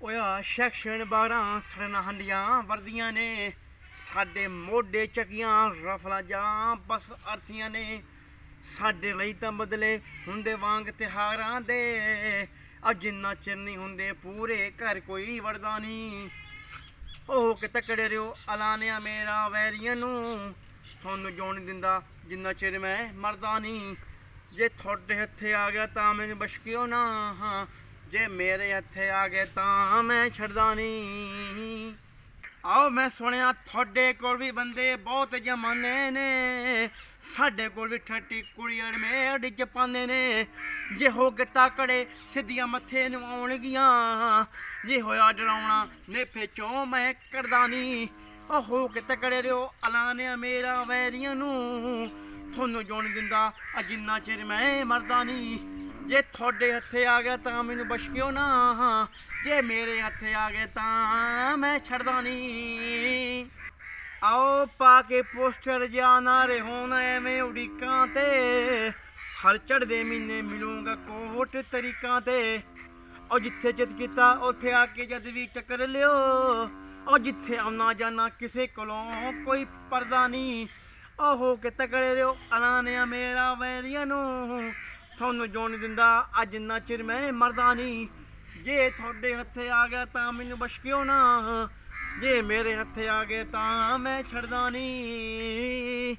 ओया सैक्शन 12 सड़ना हंडियां वर्दियां ने साडे मोढे चकियां रफला जा बस अर्थियां ने साडे लई तां बदले हुंदे वांग तिहारां दे अब जिन्ना चिर नहीं हुंदे पूरे घर कोई वड़दा नहीं हो के तकड़े रहो अलानिया मेरा वैरियां नूं थोनू जोन दिंदा जिन्ना चिर मैं मरदा नहीं जे थोड़े हत्थे आ गया तां मैनू बशकियो ना जे मेरे हत्थे आ गए तां मैं छड़दा नहीं आओ मैं सुनिया थोड़े कोल भी बंदे बहुत जमाने ने साडे कोल भी ठट्टी कुड़ी अड़मेड़ च पांदे ने जे हो गए ताकड़े सिद्धियां मत्थे नूं आउणगियां जे होया डराउणा नेफे चों मैं करदा नहीं हो के तकड़े रहो अलानिया मेरा वैरियां नूं थोनू जोन दिंदा जिन्ना चिर मैं मरदा नहीं जे थोड़े हत्थे आ गया तां मैनू बशकियो ना जे मेरे हत्थे आ गए तां मैं छड़दा नहीं आओ पाके पोस्टर जा नारे होन एवें उड़ीकां ते हर चढ़दे महीने मिलूंगा कोट तरीकां ते और जिथे चित कीता उत्थे आके जद भी टक्कर लियो और जिथे आना जाना किसे कोलों कोई पर्दा नहीं हो के तकड़े रहो अलानिया मेरा वैरियां नूं थोनू जोन दिंदा जिन्ना चिर मैं मरदा नहीं जे थोड़े हत्थे आ गया तां मैनू बशकियो ना जे मेरे हत्थे आ गए तां मैं छड़दा नहीं।